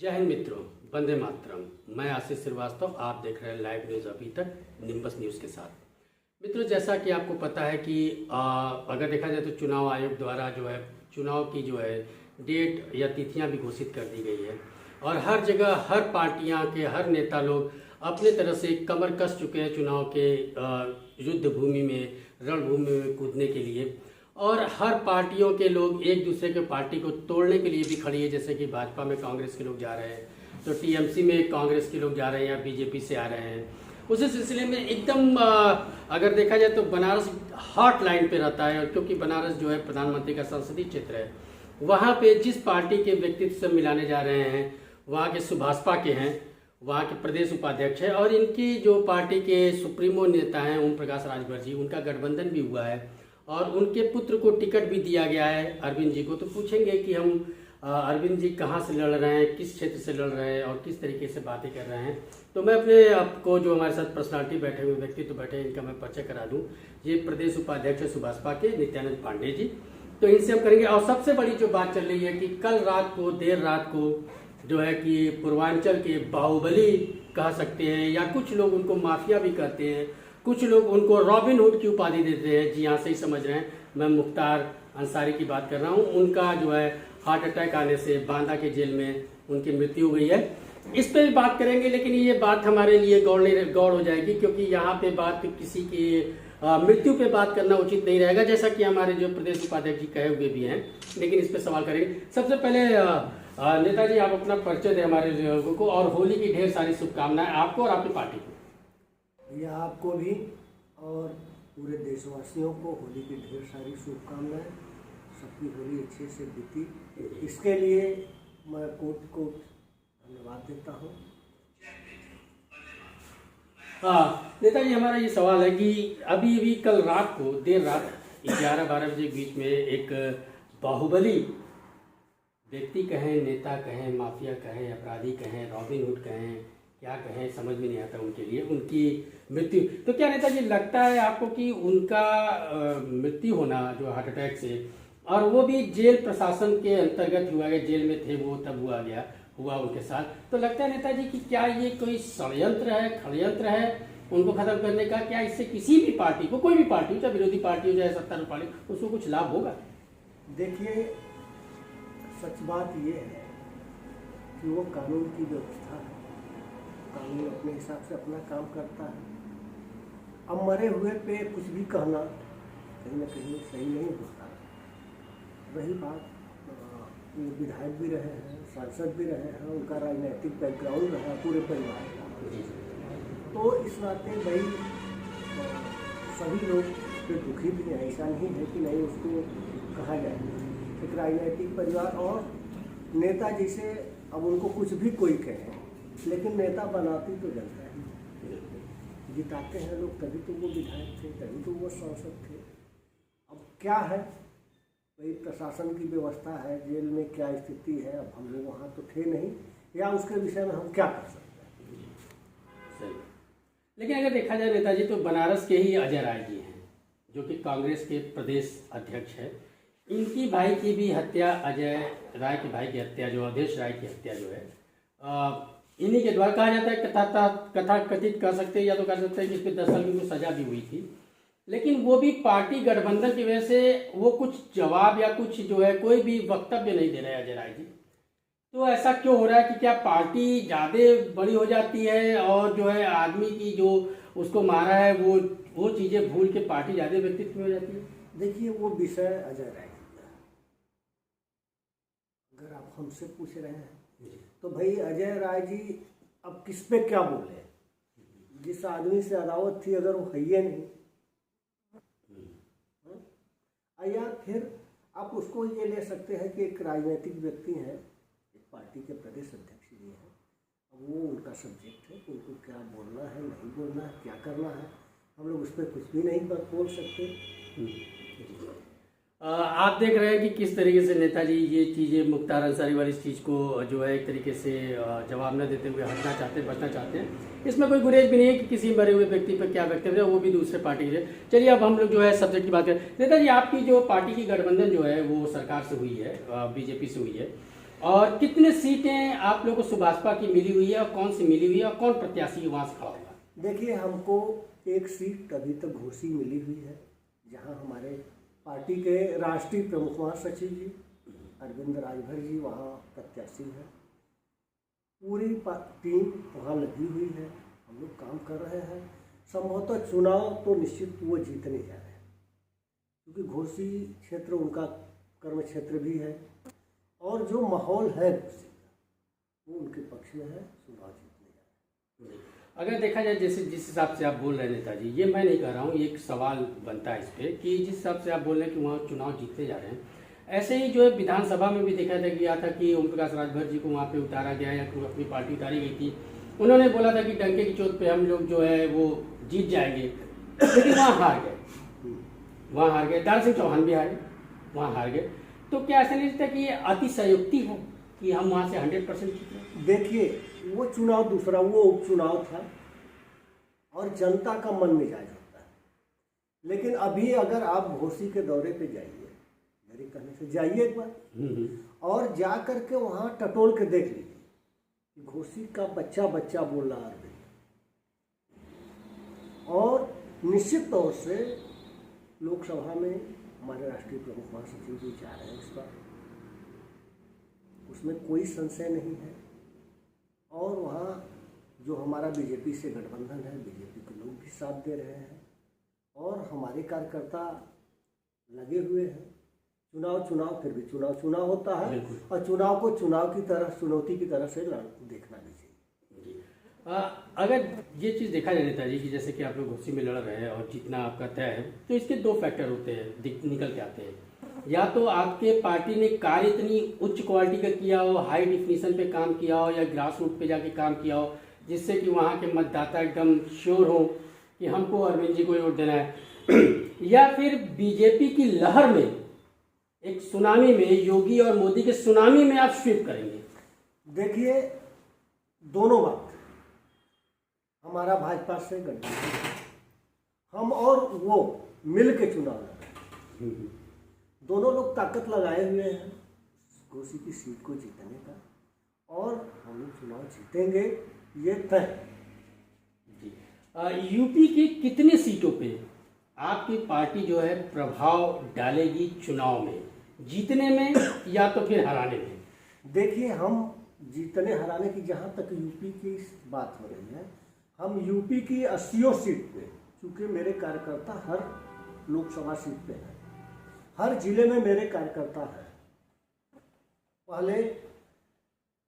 जय हिंद मित्रों, वंदे मातरम। मैं आशीष श्रीवास्तव, आप देख रहे हैं लाइव न्यूज़ अभी तक निम्बस न्यूज़ के साथ। मित्रों, जैसा कि आपको पता है कि अगर देखा जाए तो चुनाव आयोग द्वारा जो है चुनाव की जो है डेट या तिथियां भी घोषित कर दी गई है और हर जगह हर पार्टियां के हर नेता लोग अपने तरह से कमर कस चुके हैं चुनाव के युद्ध भूमि में, रणभूमि में कूदने के लिए। और हर पार्टियों के लोग एक दूसरे के पार्टी को तोड़ने के लिए भी खड़ी है। जैसे कि भाजपा में कांग्रेस के लोग जा रहे हैं, तो टीएमसी में कांग्रेस के लोग जा रहे हैं या बीजेपी से आ रहे हैं। उसी सिलसिले में एकदम अगर देखा जाए तो बनारस हॉट लाइन पे रहता है, क्योंकि बनारस जो है प्रधानमंत्री का संसदीय क्षेत्र है। वहाँ पे जिस पार्टी के व्यक्तित्व से मिलाने जा रहे हैं वहाँ के सुभाषपा के हैं, वहाँ के प्रदेश उपाध्यक्ष है और इनकी जो पार्टी के सुप्रीमो नेता हैं ओम प्रकाश राजभर जी, उनका गठबंधन भी हुआ है और उनके पुत्र को टिकट भी दिया गया है, अरविंद जी को। तो पूछेंगे कि हम अरविंद जी कहाँ से लड़ रहे हैं, किस क्षेत्र से लड़ रहे हैं और किस तरीके से बातें कर रहे हैं। तो मैं अपने आपको जो हमारे साथ पर्सनालिटी बैठे हुए व्यक्ति तो बैठे हैं, इनका मैं परिचय करा दूं। ये प्रदेश उपाध्यक्ष है सुभाषपा के, नित्यानंद पांडे जी। तो इनसे हम करेंगे। और सबसे बड़ी जो बात चल रही है कि कल रात को, देर रात को जो है कि पूर्वांचल के बाहुबली कह सकते हैं या कुछ लोग उनको माफिया भी कहते हैं, कुछ लोग उनको रॉबिन हुड की उपाधि देते हैं। जी, यहाँ से ही समझ रहे हैं, मैं मुख्तार अंसारी की बात कर रहा हूँ। उनका जो है हार्ट अटैक आने से बांदा के जेल में उनकी मृत्यु हुई है। इस पे भी बात करेंगे, लेकिन ये बात हमारे लिए गौड़ हो जाएगी, क्योंकि यहाँ पे बात किसी की मृत्यु पे बात करना उचित नहीं रहेगा, जैसा कि हमारे जो प्रदेश उपाध्यक्ष जी कहे हुए भी हैं। लेकिन इस पे सवाल करेंगे। सबसे पहले नेताजी, आप अपना परिचय दें हमारे लोगों को और होली की ढेर सारी शुभकामनाएं आपको और आपकी पार्टी को। यह आपको भी और पूरे देशवासियों को होली की ढेर सारी शुभकामनाएं। सबकी होली अच्छे से बीती, इसके लिए मैं कोट धन्यवाद देता हूँ। हाँ नेताजी, हमारा ये सवाल है कि अभी कल रात को, देर रात 11-12 बजे के बीच में एक बाहुबली व्यक्ति कहें, नेता कहें, माफिया कहें, अपराधी कहें, रॉबिन हुड कहें, क्या कहें समझ में नहीं आता उनके लिए, उनकी मृत्यु। तो क्या नेताजी लगता है आपको कि उनका मृत्यु होना जो हार्ट अटैक से, और वो भी जेल प्रशासन के अंतर्गत हुआ है, जेल में थे वो तब हुआ उनके साथ, तो लगता है नेताजी कि क्या ये कोई षड्यंत्र है उनको खत्म करने का? क्या इससे किसी भी पार्टी को, कोई भी पार्टी हो, चाहे विरोधी पार्टी हो चाहे सत्तारूढ़ पार्टी, उसको कुछ लाभ होगा? देखिए, सच बात ये है कि वो कानून की व्यवस्था है, कानून अपने हिसाब से अपना काम करता है। अब मरे हुए पे कुछ भी कहना कहीं ना कहीं सही नहीं होता। रही बात, वो विधायक भी रहे हैं, सांसद भी रहे हैं, उनका राजनीतिक बैकग्राउंड रहा पूरे परिवार का, तो इस नाते भाई सभी लोग पे दुखी भी हैं। ऐसा नहीं है कि नहीं उसको कहा जाए। एक राजनीतिक परिवार और नेता जिसे अब उनको कुछ भी कोई कहे, लेकिन नेता बनाती तो जनता है, जिताते हैं लोग, तभी तो वो विधायक थे, तभी तो वो सांसद थे। अब क्या है भाई, प्रशासन की व्यवस्था है, जेल में क्या स्थिति है, अब हम लोग वहाँ तो थे नहीं, या उसके विषय में हम क्या कर सकते हैं। सही। लेकिन अगर देखा जाए नेताजी, तो बनारस के ही अजय राय जी हैं जो कि कांग्रेस के प्रदेश अध्यक्ष है। इनकी भाई की भी हत्या, अजय राय के भाई की हत्या, जो अवधेश राय की हत्या जो है इन्हीं के द्वारा, कहा जाता है कथा कथित कर सकते हैं या तो कर सकते हैं कि इस पर 10 साल की उनको सजा भी हुई थी। लेकिन वो भी पार्टी गठबंधन की वजह से वो कुछ जवाब या कुछ जो है कोई भी वक्तव्य नहीं दे रहे अजय राय जी। तो ऐसा क्यों हो रहा है कि क्या पार्टी ज़्यादा बड़ी हो जाती है और जो है आदमी की जो उसको मारा है वो चीज़ें भूल के पार्टी ज़्यादा व्यक्तित्व में हो जाती है? देखिए, वो विषय अजय राय का, अगर आप हमसे पूछ रहे हैं तो भाई अजय राय जी अब किस पे क्या बोले। जिस आदमी से अदावत थी, अगर वो है ही नहीं, या फिर आप उसको ये ले सकते हैं कि एक राजनीतिक व्यक्ति हैं, एक पार्टी के प्रदेश अध्यक्ष भी हैं, वो उनका सब्जेक्ट है, उनको क्या बोलना है, नहीं बोलना है, क्या करना है, हम लोग उस पर कुछ भी नहीं बोल सकते। आप देख रहे हैं कि किस तरीके से नेताजी ये चीज़ें, मुख्तार अंसारी वाली इस चीज़ को जो है एक तरीके से जवाब न देते हुए हटना चाहते हैं, बचना चाहते हैं। इसमें कोई गुरेज भी नहीं है कि किसी मरे हुए व्यक्ति पर क्या वक्तव्य है, वो भी दूसरे पार्टी के। चलिए अब हम लोग जो है सब्जेक्ट की बात करें। नेताजी, आपकी जो पार्टी की गठबंधन जो है वो सरकार से हुई है, बीजेपी से हुई है, और कितने सीटें आप लोगों को सुभाषपा की मिली हुई है और कौन सी मिली हुई है और कौन प्रत्याशी वहां से खड़ा होगा? देखिए, हमको एक सीट अभी तक घोसी मिली हुई है, जहां हमारे पार्टी के राष्ट्रीय प्रमुख महासचिव जी अरविंद राजभर जी वहाँ प्रत्याशी है। पूरी टीम वहाँ लगी हुई है, हम लोग काम कर रहे हैं। संभवतः चुनाव तो निश्चित वो जीतने जा रहे हैं, क्योंकि घोसी क्षेत्र उनका कर्म क्षेत्र भी है और जो माहौल है घोसी का वो उनके पक्ष में है। चुनाव जीतने जा रहे हैं। अगर देखा जाए जैसे जिस हिसाब से आप बोल रहे हैं नेताजी, ये मैं नहीं कह रहा हूँ, ये एक सवाल बनता है इस पर कि जिस हिसाब से आप बोल रहे हैं कि वहाँ चुनाव जीतते जा रहे हैं, ऐसे ही जो है विधानसभा में भी देखा गया था कि ओम प्रकाश राजभर जी को वहाँ पे उतारा गया या कोई अपनी पार्टी उतारी गई थी। उन्होंने बोला था कि डंके की चोट पे हम लोग जो है वो जीत जाएंगे, लेकिन वहाँ हार गए। दारा सिंह चौहान भी हारे, वहाँ हार गए। तो क्या ऐसा नहीं लगता कि ये अतिशयोक्ति है कि हम वहाँ से 100% जीत रहे? देखिए, वो चुनाव दूसरा, वो उपचुनाव था और जनता का मन मिजाज होता है। लेकिन अभी अगर आप घोसी के दौरे पे जाइए, मेरे कहने से जाइए एक बार और जा कर के वहाँ टटोल के देख लीजिए कि घोसी का बच्चा बच्चा बोल रहा है। और निश्चित तौर से लोकसभा में हमारे राष्ट्रीय प्रमुख महासचिव जी जा रहे हैं इस बार, उसमें कोई संशय नहीं है। और वहाँ जो हमारा बीजेपी से गठबंधन है, बीजेपी के लोग भी साथ दे रहे हैं और हमारे कार्यकर्ता लगे हुए हैं। चुनाव फिर भी चुनाव होता है और चुनाव को चुनाव की तरह, चुनौती की तरह से देखना भी चाहिए। अगर ये चीज़ देखा जाए नेताजी कि जैसे कि आप लोग घोसी में लड़ रहे हैं और जितना आपका तय है, तो इसके दो फैक्टर होते हैं निकल के आते हैं। या तो आपके पार्टी ने कार्य इतनी उच्च क्वालिटी का किया हो, हाई डिफिनीशन पे काम किया हो या ग्रास रूट पे जाके काम किया हो, जिससे कि वहाँ के मतदाता एकदम श्योर हो कि हमको अरविंद जी को वोट देना है। या फिर बीजेपी की लहर में, एक सुनामी में, योगी और मोदी के सुनामी में आप स्वीप करेंगे। देखिए, दोनों बात, हमारा भाजपा से गठबंधन, हम और वो मिल के चुनाव लड़, दोनों लोग ताकत लगाए हुए हैं घोसी की सीट को जीतने का, और हम लोग चुनाव जीतेंगे, ये तय। यूपी की कितनी सीटों पे आपकी पार्टी जो है प्रभाव डालेगी चुनाव में, जीतने में या तो फिर हराने में? देखिए, हम जीतने हराने की जहाँ तक यूपी की बात हो रही है, हम यूपी की 80 सीट पे, चूँकि मेरे कार्यकर्ता हर लोकसभा सीट पे हैं, हर जिले में मेरे कार्यकर्ता हैं। पहले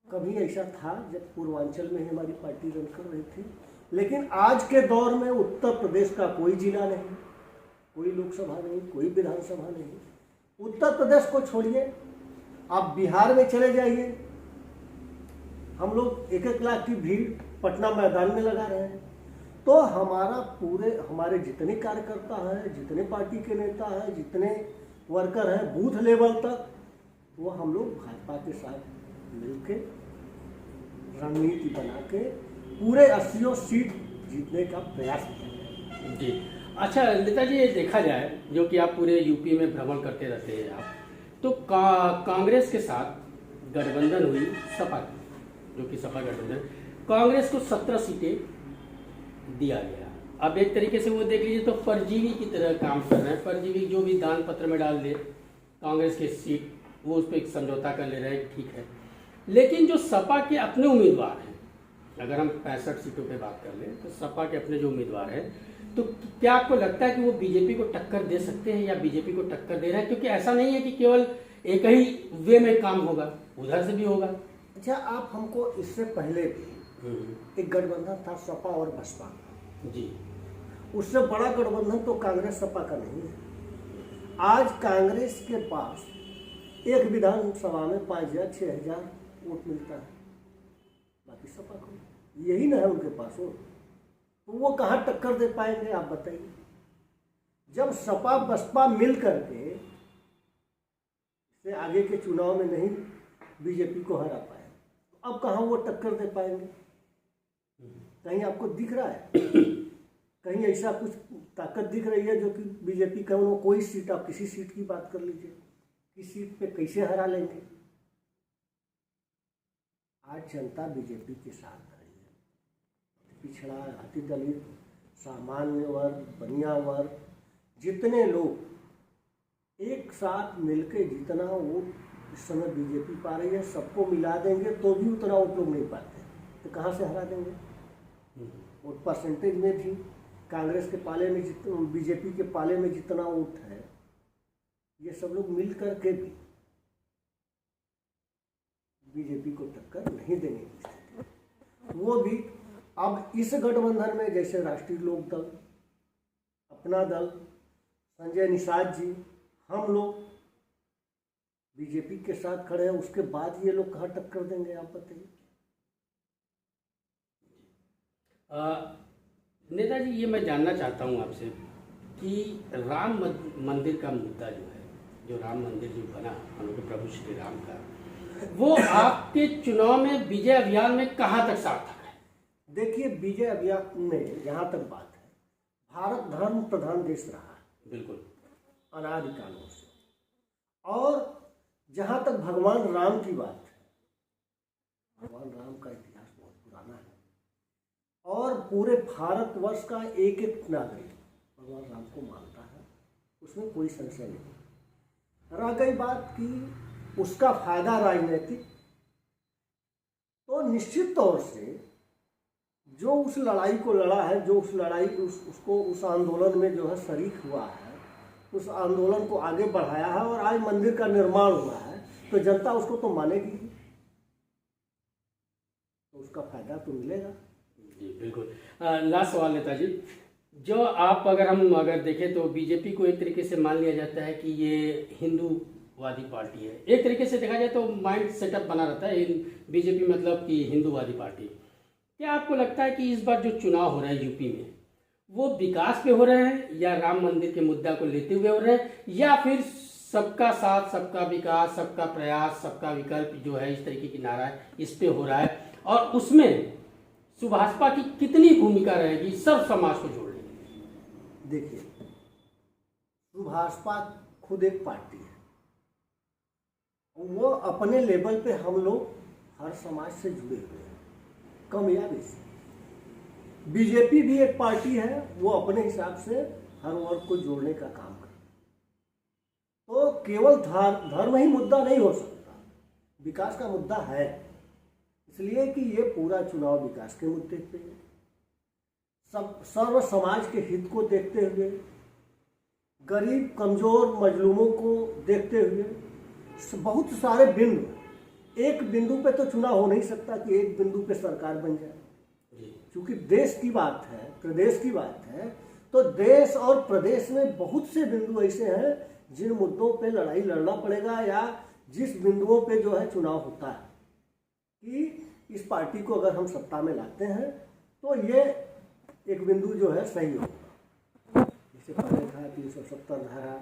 कभी ऐसा था जब पूर्वांचल में हमारी पार्टी रन कर रही थी, लेकिन आज के दौर में उत्तर प्रदेश का कोई जिला नहीं, कोई लोकसभा नहीं, कोई विधानसभा नहीं। उत्तर प्रदेश को छोड़िए, आप बिहार में चले जाइए, हम लोग 1-1 लाख की भीड़ पटना मैदान में लगा रहे हैं। तो हमारे जितने कार्यकर्ता हैं, जितने पार्टी के नेता हैं, जितने वर्कर हैं बूथ लेवल तक, वो हम लोग भाजपा के साथ मिलके रणनीति बना के पूरे 80 सीट जीतने का प्रयास करेंगे। जी, अच्छा नेताजी, ये देखा जाए जो कि आप पूरे यूपी में भ्रमण करते रहते हैं आप, तो कांग्रेस के साथ गठबंधन हुई सपा की, जो कि सपा गठबंधन, कांग्रेस को 17 सीटें दिया गया। अब एक तरीके से वो देख लीजिए तो परजीवी की तरह काम कर रहे हैं। परजीवी जो भी दान पत्र में डाल दे कांग्रेस की सीट, वो उस पर एक समझौता कर ले रहे हैं, ठीक है। लेकिन जो सपा के अपने उम्मीदवार हैं, अगर हम 65 सीटों पे बात कर लें तो सपा के अपने जो उम्मीदवार हैं, तो क्या आपको लगता है कि वो बीजेपी को टक्कर दे सकते हैं या बीजेपी को टक्कर दे रहे हैं? क्योंकि ऐसा नहीं है कि केवल एक ही वे में काम होगा, उधर से भी होगा। अच्छा, आप हमको इससे पहले भी एक गठबंधन था सपा और बसपा का जी, उससे बड़ा गठबंधन तो कांग्रेस सपा का नहीं है। आज कांग्रेस के पास एक विधानसभा में 5,000-6,000 वोट मिलता है, बाकी सपा को यही ना है उनके पास वोट, तो वो कहाँ टक्कर दे पाएंगे आप बताइए। जब सपा बसपा मिल करके से आगे के चुनाव में नहीं बीजेपी को हरा पाए, तो अब कहाँ वो टक्कर दे पाएंगे? कहीं आपको दिख रहा है, कहीं ऐसा कुछ ताकत दिख रही है जो कि बीजेपी का उन्होंने कोई सीट, आप किसी सीट की बात कर लीजिए, किस सीट पे कैसे हरा लेंगे? आज जनता बीजेपी के साथ खड़ी है। पिछड़ा, अति दलित, सामान्य वर्ग, बनिया वर्ग, जितने लोग एक साथ मिलके जितना वोट इस समय बीजेपी पा रही है, सबको मिला देंगे तो भी उतना वोट लोग नहीं पाते, तो कहाँ से हरा देंगे? वोट परसेंटेज में भी कांग्रेस के पाले में जितना, बीजेपी के पाले में जितना वोट है, ये सब लोग मिल करके भी बीजेपी को टक्कर नहीं देने की स्थिति। वो भी अब इस गठबंधन में जैसे राष्ट्रीय लोक दल, अपना दल, संजय निषाद जी, हम लोग बीजेपी के साथ खड़े हैं, उसके बाद ये लोग कहाँ टक्कर देंगे आप बताइए? नेताजी, ये मैं जानना चाहता हूँ आपसे कि राम मंदिर का मुद्दा जो है, जो राम मंदिर जो बना हम लोग के प्रभु श्री राम का, वो आपके चुनाव में विजय अभियान में कहाँ तक सार्थक है? देखिए, विजय अभियान में जहाँ तक बात है, भारत धर्म प्रधान देश रहा है बिल्कुल अनादिकालों से, और जहाँ तक भगवान राम की बात है, भगवान राम का इतिहास बहुत पुराना है, और पूरे भारतवर्ष का एक एक नागरिक भगवान राम को मानता है, उसमें कोई संशय नहीं। रह गई बात कि उसका फायदा राजनीतिक, तो निश्चित तौर से जो उस लड़ाई को लड़ा है, जो उस लड़ाई उसको उस आंदोलन में जो है शरीक हुआ है, उस आंदोलन को आगे बढ़ाया है और आज मंदिर का निर्माण हुआ है, तो जनता उसको तो मानेगी, तो उसका फायदा तो मिलेगा। जी बिल्कुल। लास्ट सवाल नेताजी, जो आप अगर देखें तो बीजेपी को एक तरीके से मान लिया जाता है कि ये हिंदूवादी पार्टी है, एक तरीके से देखा जाए तो माइंड सेटअप बना रहता है बीजेपी मतलब कि हिंदूवादी पार्टी। क्या आपको लगता है कि इस बार जो चुनाव हो रहा है यूपी में, वो विकास पे हो रहे हैं या राम मंदिर के मुद्दा को लेते हुए हो रहे हैं, या फिर सबका साथ, सबका विकास, सबका प्रयास, सबका विकल्प जो है इस तरीके की नारा है, इस पे हो रहा है, और उसमें सुभाषपा की कितनी भूमिका रहेगी सब समाज को जोड़ने की? देखिए, सुभाषपा खुद एक पार्टी है, वो अपने लेवल पे हम लोग हर समाज से जुड़े हुए हैं, कम या बेसी। बीजेपी भी एक पार्टी है, वो अपने हिसाब से हर वर्ग को जोड़ने का काम करती है। तो केवल धर्म ही मुद्दा नहीं हो सकता, विकास का मुद्दा है, इसलिए कि ये पूरा चुनाव विकास के मुद्दे पे है। सब सर्व समाज के हित को देखते हुए, गरीब कमजोर मजलूमों को देखते हुए, बहुत सारे बिंदु, एक बिंदु पे तो चुनाव हो नहीं सकता कि एक बिंदु पे सरकार बन जाए, क्योंकि देश की बात है, प्रदेश की बात है, तो देश और प्रदेश में बहुत से बिंदु ऐसे हैं जिन मुद्दों पे लड़ाई लड़ना पड़ेगा, या जिस बिंदुओं पे जो है चुनाव होता है कि इस पार्टी को अगर हम सत्ता में लाते हैं तो ये एक बिंदु जो है सही होगा। जैसे पहले था 370 धारा,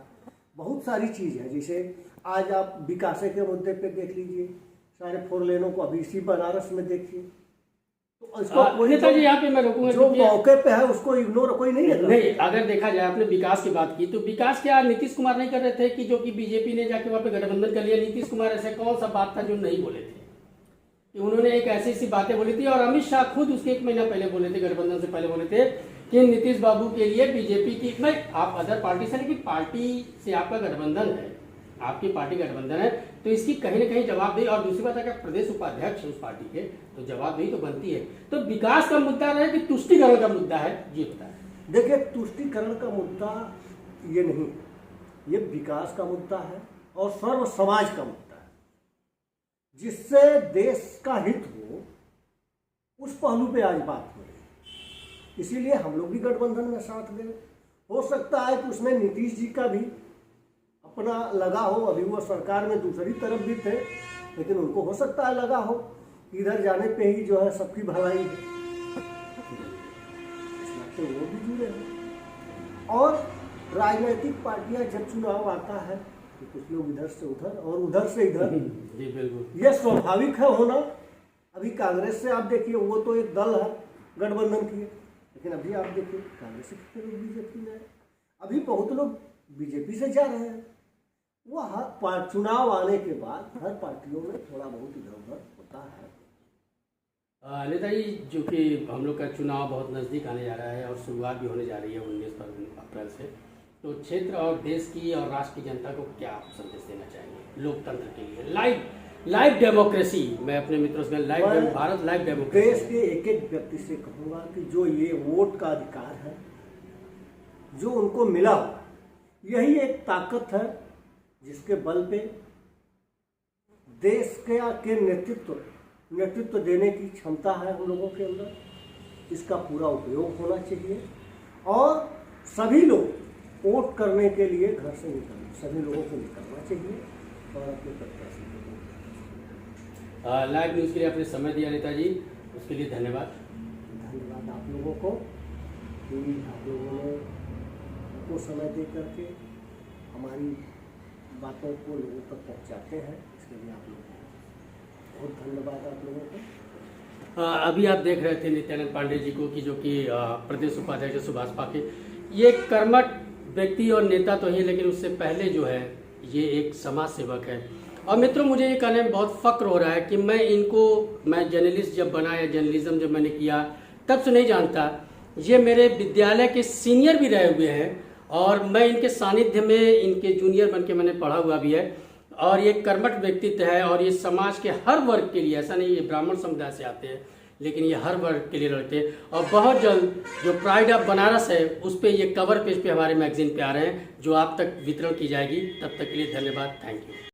बहुत सारी चीज़ है। जैसे आज आप विकास के मुद्दे पे देख लीजिए, सारे 4 लेनों को अभी इसी बनारस में देखिए, तो इसको कोई नेताजी यहाँ पे मैं रोकूंगा, जो मौके पे है उसको इग्नोर कोई नहीं करता। नहीं, अगर देखा जाए, आपने विकास की बात की, तो विकास क्या नीतीश कुमार नहीं कर रहे थे कि जो कि बीजेपी ने जाके वहाँ पे गठबंधन कर लिया? नीतीश कुमार ऐसा कौन सा बात था जो नहीं बोले थे? कि उन्होंने एक ऐसी बातें बोली थी, और अमित शाह खुद उसके 1 महीना पहले बोले थे, गठबंधन से पहले बोले थे कि नीतीश बाबू के लिए बीजेपी की, मैं आप अदर पार्टी से, लेकिन पार्टी से आपका गठबंधन है, आपकी पार्टी गठबंधन है, तो इसकी कहीं ना कहीं जवाबदेही, और दूसरी बात अगर प्रदेश उपाध्यक्ष है उस पार्टी के, तो जवाबदेही तो बनती है। तो विकास का मुद्दा रहे कि तुष्टिकरण का मुद्दा है, ये बताएं। देखिए, तुष्टिकरण का मुद्दा ये नहीं, ये विकास का मुद्दा है और सर्व समाज का मुद्दा है, जिससे देश का हित हो, उस पहलू पे आज बात हो रही है। इसीलिए हम लोग भी गठबंधन में साथ गए। हो सकता है कि उसमें नीतीश जी का भी अपना लगा हो, अभी वो सरकार में दूसरी तरफ भी थे, लेकिन उनको हो सकता है लगा हो इधर जाने पे ही जो है सबकी भलाई है, तो वो भी जुड़े हैं। और राजनीतिक पार्टियां जब चुनाव आता है तो कुछ लोग इधर से उधर और उधर से इधर, जी बिल्कुल, ये स्वाभाविक है होना। अभी कांग्रेस से आप देखिए, वो तो एक दल है, गठबंधन की है, लेकिन अभी आप देखिए कांग्रेस से कितने लोग बीजेपी में है, अभी बहुत लोग बीजेपी से जा रहे हैं। वो हर चुनाव आने के बाद हर पार्टियों में थोड़ा बहुत इधर उधर होता है, नेताजी, जो कि हम लोग का चुनाव बहुत नज़दीक आने जा रहा है और शुरुआत भी होने जा रही है 19 अप्रैल से, तो क्षेत्र और देश की और राष्ट्र की जनता को क्या आप संदेश देना चाहेंगे लोकतंत्र के लिए? लाइव डेमोक्रेसी, मैं अपने मित्रों से भारत लाइव डेमोक्रेसी, देश के एक एक व्यक्ति से कहूँगा कि जो ये वोट का अधिकार है जो उनको मिला हुआ, यही एक ताकत है जिसके बल पे देश के नेतृत्व देने की क्षमता है हम लोगों के अंदर। इसका पूरा उपयोग होना चाहिए और सभी लोग वोट करने के लिए घर से सभी लोगों को निकलना चाहिए और अपने प्रत्याशी लाइव न्यूज़ के लिए आपने समय दिया नेताजी, उसके लिए धन्यवाद। धन्यवाद आप लोगों को कि आप लोगों ने हमको समय दे करके हमारी बातों को लोगों तक पहुंचाते हैं, इसके लिए आप लोगों को बहुत धन्यवाद आप लोगों को। अभी आप देख रहे थे नित्यानंद पांडे जी को कि जो कि प्रदेश उपाध्यक्ष सुभाष पाके, ये कर्मठ व्यक्ति और नेता तो ही, लेकिन उससे पहले जो है ये एक समाज सेवक है। और मित्रों, मुझे ये कहने में बहुत फक्र हो रहा है कि मैं जर्नलिस्ट जब बना या जर्नलिज्म जब मैंने किया तब से नहीं जानता। ये मेरे विद्यालय के सीनियर भी रहे हुए हैं और मैं इनके सानिध्य में इनके जूनियर बन के मैंने पढ़ा हुआ भी है। और ये कर्मठ व्यक्तित्व है और ये समाज के हर वर्ग के लिए, ऐसा नहीं ये ब्राह्मण समुदाय से आते हैं, लेकिन ये हर वर्ग के लिए लड़ते हैं। और बहुत जल्द जो प्राइड ऑफ बनारस है उस पर ये कवर पेज पे हमारे मैगजीन पे आ रहे हैं, जो आप तक वितरण की जाएगी। तब तक के लिए धन्यवाद, थैंक यू।